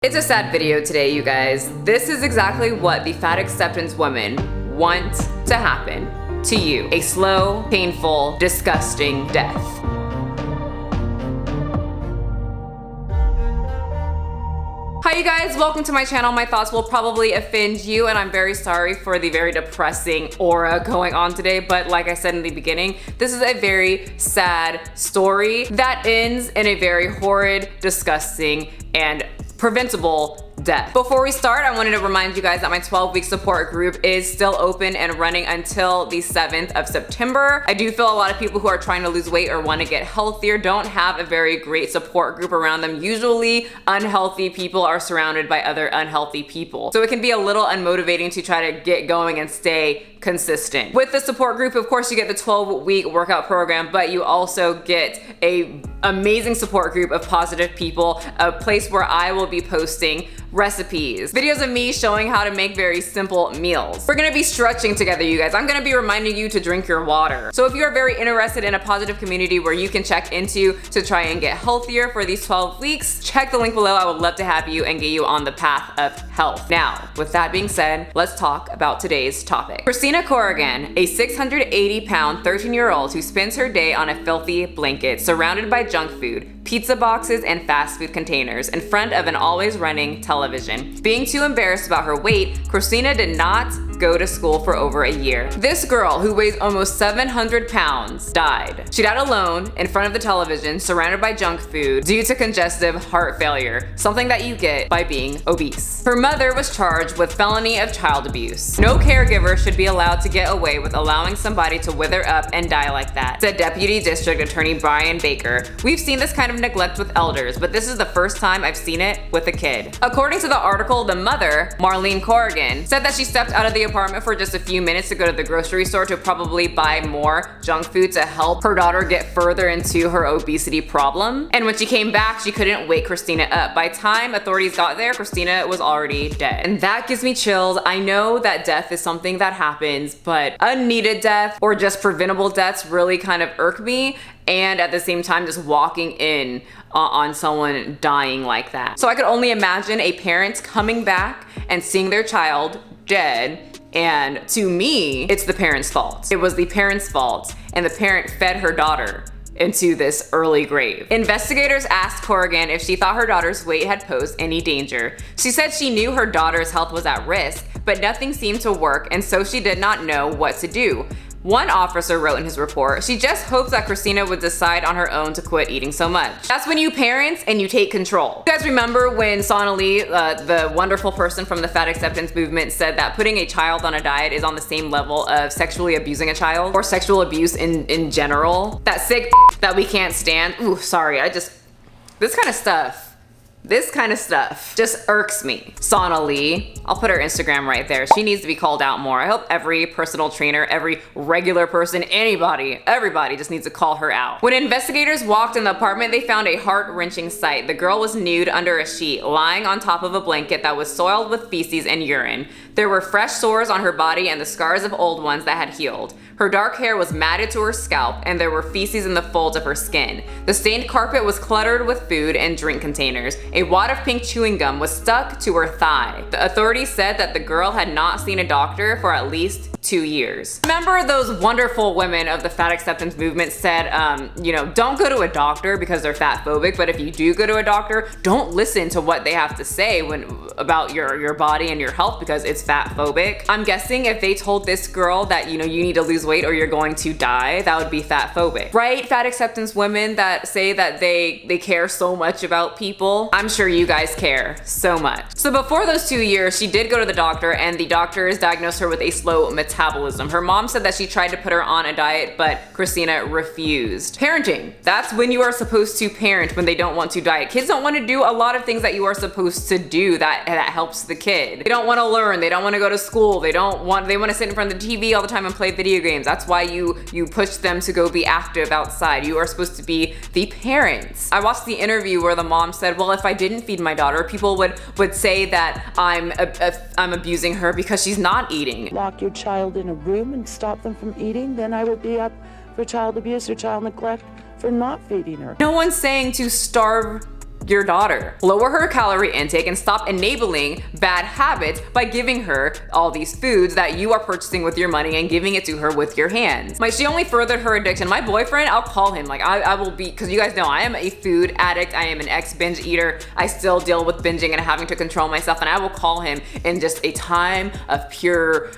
It's a sad video today, you guys. This is exactly what the fat acceptance women want to happen to you. A slow, painful, disgusting death. Hi you guys, welcome to my channel. My thoughts will probably offend you and I'm very sorry for the very depressing aura going on today, but like I said in the beginning, this is a very sad story that ends in a very horrid, disgusting, and preventable death. Before we start, I wanted to remind you guys that my 12-week support group is still open and running until the 7th of September. I do feel a lot of people who are trying to lose weight or want to get healthier don't have a very great support group around them. Usually, unhealthy people are surrounded by other unhealthy people. So it can be a little unmotivating to try to get going and stay consistent. With the support group, of course, you get the 12-week workout program, but you also get a amazing support group of positive people, a place where I will be posting recipes, videos of me showing how to make very simple meals. We're gonna be stretching together, you guys. I'm gonna be reminding you to drink your water. So if you are very interested in a positive community where you can check into to try and get healthier for these 12 weeks, check the link below. I would love to have you and get you on the path of health. Now, with that being said, let's talk about today's topic. Christina Corrigan, a 680-pound 13-year-old who spends her day on a filthy blanket surrounded by junk food, pizza boxes, and fast food containers in front of an always running television. Being too embarrassed about her weight, Christina did not go to school for over a year. This girl, who weighs almost 700 pounds, died. She died alone in front of the television, surrounded by junk food due to congestive heart failure, something that you get by being obese. Her mother was charged with felony of child abuse. No caregiver should be allowed to get away with allowing somebody to wither up and die like that, said Deputy District Attorney Brian Baker. We've seen this kind of neglect with elders, but this is the first time I've seen it with a kid. According to the article, the mother, Marlene Corrigan, said that she stepped out of the apartment for just a few minutes to go to the grocery store to probably buy more junk food to help her daughter get further into her obesity problem. And when she came back, she couldn't wake Christina up. By the time authorities got there, Christina was already dead. And that gives me chills. I know that death is something that happens, but unneeded death or just preventable deaths really kind of irk me. And at the same time, just walking in on someone dying like that. So I could only imagine a parent coming back and seeing their child dead. And to me, it's the parent's fault. It was the parent's fault, and the parent fed her daughter into this early grave. Investigators asked Corrigan if she thought her daughter's weight had posed any danger. She said she knew her daughter's health was at risk, but nothing seemed to work, and so she did not know what to do. One officer wrote in his report, "She just hopes that Christina would decide on her own to quit eating so much." That's when you parent and you take control. You guys remember when Sonali, the wonderful person from the fat acceptance movement, said that putting a child on a diet is on the same level of sexually abusing a child, or sexual abuse in general? That sick that we can't stand. Ooh, sorry, this kind of stuff just irks me. Sonali, I'll put her Instagram right there. She needs to be called out more. I hope every personal trainer, every regular person, everybody just needs to call her out. When investigators walked in the apartment, they found a heart-wrenching sight. The girl was nude under a sheet, lying on top of a blanket that was soiled with feces and urine. There were fresh sores on her body and the scars of old ones that had healed. Her dark hair was matted to her scalp, and there were feces in the folds of her skin. The stained carpet was cluttered with food and drink containers. A wad of pink chewing gum was stuck to her thigh. The authorities said that the girl had not seen a doctor for at least 2 years. Remember those wonderful women of the fat acceptance movement said, don't go to a doctor because they're fat phobic, but if you do go to a doctor, don't listen to what they have to say about your body and your health because it's fat phobic. I'm guessing if they told this girl that, you need to lose weight or you're going to die, that would be fat phobic. Right? Fat acceptance women that say that they care so much about people. I'm sure you guys care so much. So before those 2 years, she did go to the doctor, and the doctors diagnosed her with a slow metabolism. Her mom said that she tried to put her on a diet, but Christina refused. Parenting. That's when you are supposed to parent when they don't want to diet. Kids don't want to do a lot of things that you are supposed to do that helps the kid. They don't want to learn. They don't want to go to school. They want to sit in front of the TV all the time and play video games. That's why you push them to go be active outside. You are supposed to be the parents. I watched the interview where the mom said, well, if I didn't feed my daughter, people would say that I'm abusing her because she's not eating. Lock your child in a room and stop them from eating, then I would be up for child abuse or child neglect for not feeding her. No one's saying to starve your daughter. Lower her calorie intake and stop enabling bad habits by giving her all these foods that you are purchasing with your money and giving it to her with your hands. Like, she only furthered her addiction. My boyfriend, I'll call him. Like, I will be, because you guys know I am a food addict. I am an ex-binge eater. I still deal with binging and having to control myself, and I will call him in just a time of pure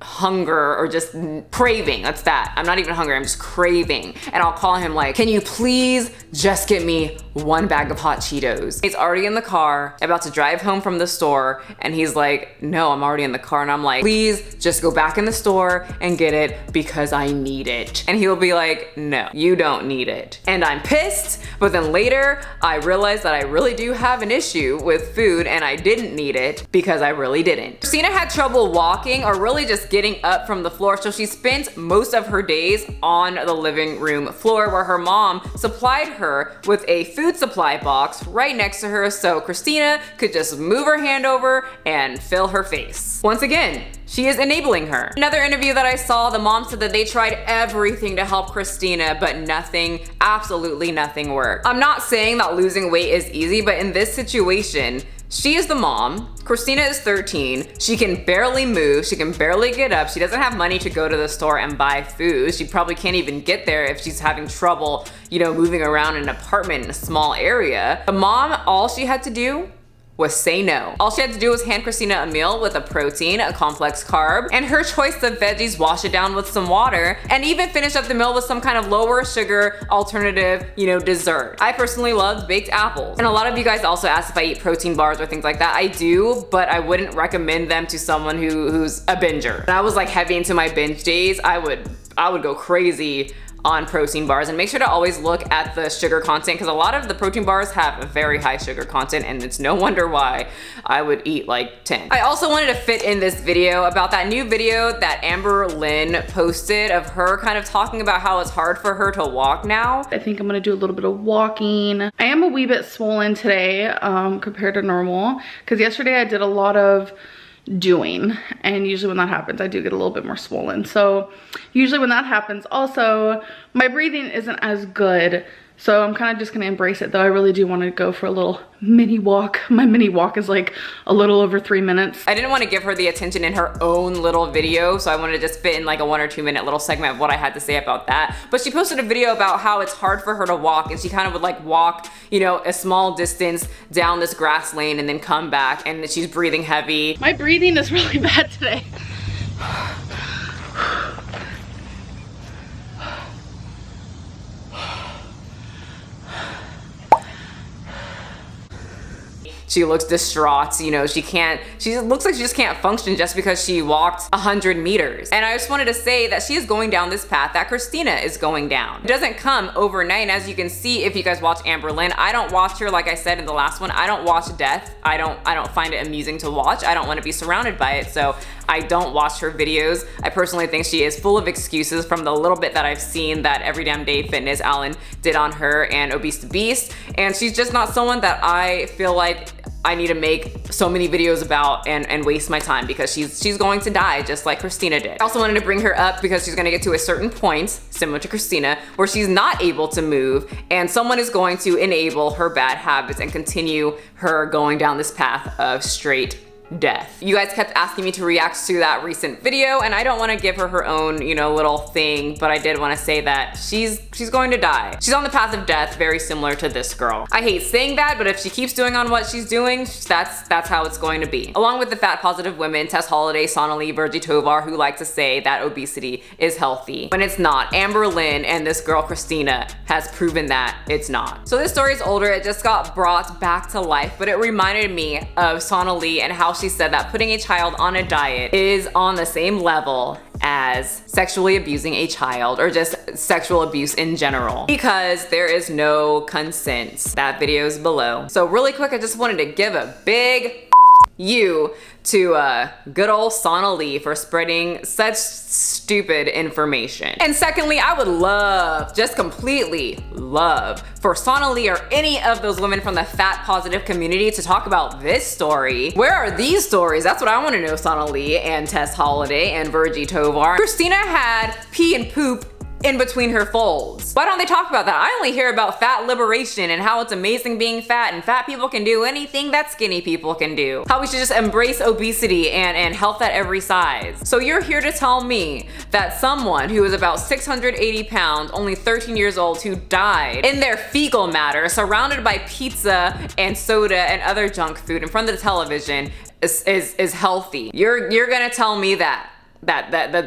hunger or just craving. That's that. I'm not even hungry, I'm just craving. And I'll call him like, can you please just get me one bag of hot Cheetos? He's already in the car, about to drive home from the store, and he's like, no, I'm already in the car. And I'm like, please just go back in the store and get it because I need it. And he'll be like, no, you don't need it. And I'm pissed, but then later I realized that I really do have an issue with food and I didn't need it because I really didn't. Christina had trouble walking or really just getting up from the floor, so she spent most of her days on the living room floor, where her mom supplied her with a food supply box right next to her so Christina could just move her hand over and fill her face. Once again, she is enabling her. Another interview that I saw, the mom said that they tried everything to help Christina, but nothing, absolutely nothing worked. I'm not saying that losing weight is easy, but in this situation, she is the mom. Christina is 13. She can barely move. She can barely get up. She doesn't have money to go to the store and buy food. She probably can't even get there if she's having trouble, you know, moving around an apartment in a small area. The mom, all she had to do was say no. All she had to do was hand Christina a meal with a protein, a complex carb, and her choice of veggies, wash it down with some water, and even finish up the meal with some kind of lower sugar alternative, you know, dessert. I personally love baked apples. And a lot of you guys also asked if I eat protein bars or things like that. I do, but I wouldn't recommend them to someone who's a binger. When I was like heavy into my binge days, I would go crazy on protein bars, and make sure to always look at the sugar content, because a lot of the protein bars have a very high sugar content, and it's no wonder why I would eat like 10. I also wanted to fit in this video about that new video that Amberlynn posted of her kind of talking about how it's hard for her to walk now. I think I'm gonna do a little bit of walking. I am a wee bit swollen today compared to normal, because yesterday I did a lot of doing, and usually when that happens I do get a little bit more swollen. So usually when that happens, also my breathing isn't as good, so I'm kind of just gonna embrace it, though I really do want to go for a little mini walk. My mini walk is like a little over 3 minutes. I didn't want to give her the attention in her own little video, so I wanted to just fit in like a 1 or 2 minute little segment of what I had to say about that. But she posted a video about how it's hard for her to walk, and she kind of would like walk, you know, a small distance down this grass lane and then come back, and she's breathing heavy. My breathing is really bad today. She looks distraught, you know, she looks like she just can't function just because she walked 100 meters. And I just wanted to say that she is going down this path that Christina is going down. It doesn't come overnight, and as you can see, if you guys watch Amberlynn, I don't watch her, like I said in the last one, I don't watch death. I don't find it amusing to watch. I don't want to be surrounded by it, so I don't watch her videos. I personally think she is full of excuses from the little bit that I've seen that Every Damn Day Fitness Alan did on her and Obese to Beast, and she's just not someone that I feel like I need to make so many videos about and waste my time, because she's going to die just like Christina did. I also wanted to bring her up because she's gonna get to a certain point, similar to Christina, where she's not able to move, and someone is going to enable her bad habits and continue her going down this path of straight death. You guys kept asking me to react to that recent video, and I don't want to give her her own, you know, little thing, but I did want to say that she's going to die. She's on the path of death, very similar to this girl. I hate saying that, but if she keeps doing on what she's doing, that's how it's going to be. Along with the fat positive women, Tess Holliday, Sonali, Virgie Tovar, who like to say that obesity is healthy when it's not. Amberlynn and this girl Christina has proven that it's not. So this story is older, it just got brought back to life, but it reminded me of Sonali and how she said that putting a child on a diet is on the same level as sexually abusing a child, or just sexual abuse in general, because there is no consent. That video is below. So really quick, I just wanted to give a big you to good old Sonali for spreading such stupid information. And secondly, I would love, just completely love, for Sonali or any of those women from the fat positive community to talk about this story. Where are these stories? That's what I want to know, Sonali and Tess Holliday and Virgie Tovar. Christina had pee and poop in between her folds. Why don't they talk about that? I only hear about fat liberation and how it's amazing being fat and fat people can do anything that skinny people can do. How we should just embrace obesity and health at every size. So you're here to tell me that someone who is about 680 pounds, only 13 years old, who died in their fecal matter, surrounded by pizza and soda and other junk food in front of the television is healthy. You're gonna tell me that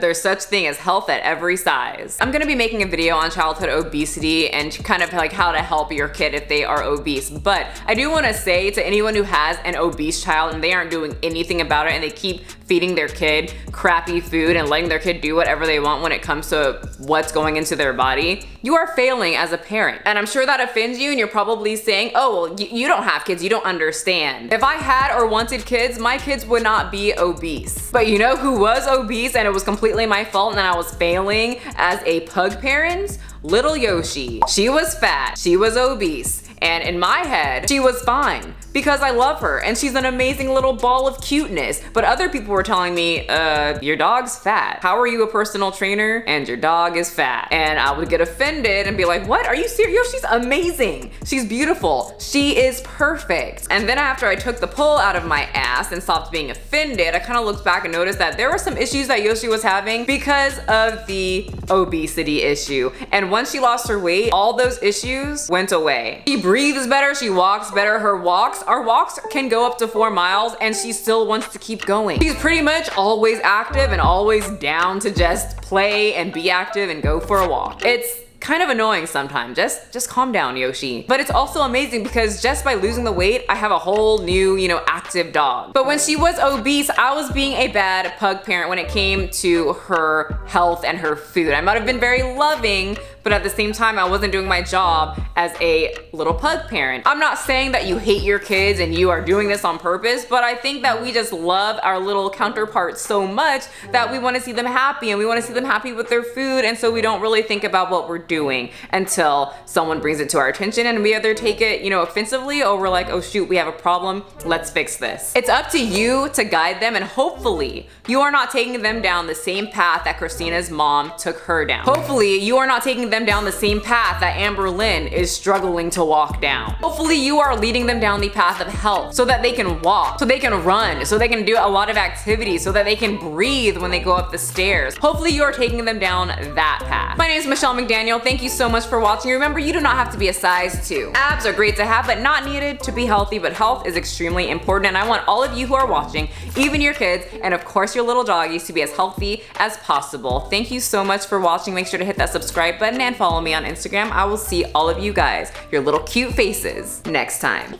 there's such thing as health at every size. I'm gonna be making a video on childhood obesity and kind of like how to help your kid if they are obese. But I do wanna say to anyone who has an obese child and they aren't doing anything about it and they keep feeding their kid crappy food and letting their kid do whatever they want when it comes to what's going into their body, you are failing as a parent. And I'm sure that offends you and you're probably saying, oh, well, you don't have kids, you don't understand. If I had or wanted kids, my kids would not be obese. But you know who was obese and it was completely my fault and I was failing as a pug parent? Little Yoshi. She was fat, she was obese, and in my head, she was fine because I love her and she's an amazing little ball of cuteness. But other people were telling me, your dog's fat. How are you a personal trainer and your dog is fat? And I would get offended and be like, what? Are you serious? Yo, she's amazing. She's beautiful. She is perfect. And then after I took the pull out of my ass and stopped being offended, I kind of looked back and noticed that there were some issues that Yoshi was having because of the obesity issue. And once she lost her weight, all those issues went away. She breathes better, she walks better. Our walks can go up to 4 miles and she still wants to keep going. She's pretty much always active and always down to just play and be active and go for a walk. It's kind of annoying sometimes. Just calm down, Yoshi. But it's also amazing because just by losing the weight, I have a whole new, active dog. But when she was obese, I was being a bad pug parent when it came to her health and her food. I might have been very loving, but at the same time, I wasn't doing my job as a little pug parent. I'm not saying that you hate your kids and you are doing this on purpose, but I think that we just love our little counterparts so much that we want to see them happy and we want to see them happy with their food, and so we don't really think about what we're doing until someone brings it to our attention and we either take it, offensively, or we're like, oh shoot, we have a problem, let's fix this. It's up to you to guide them, and hopefully you are not taking them down the same path that Christina's mom took her down. Hopefully you are not taking them down the same path that Amberlynn is struggling to walk down. Hopefully you are leading them down the path of health so that they can walk, so they can run, so they can do a lot of activities, so that they can breathe when they go up the stairs. Hopefully you are taking them down that path. My name is Michelle McDaniel. Thank you so much for watching. Remember, you do not have to be a size 2. Abs are great to have, but not needed to be healthy, but health is extremely important, and I want all of you who are watching, even your kids, and of course your little doggies, to be as healthy as possible. Thank you so much for watching. Make sure to hit that subscribe button and follow me on Instagram. I will see all of you guys, your little cute faces, next time.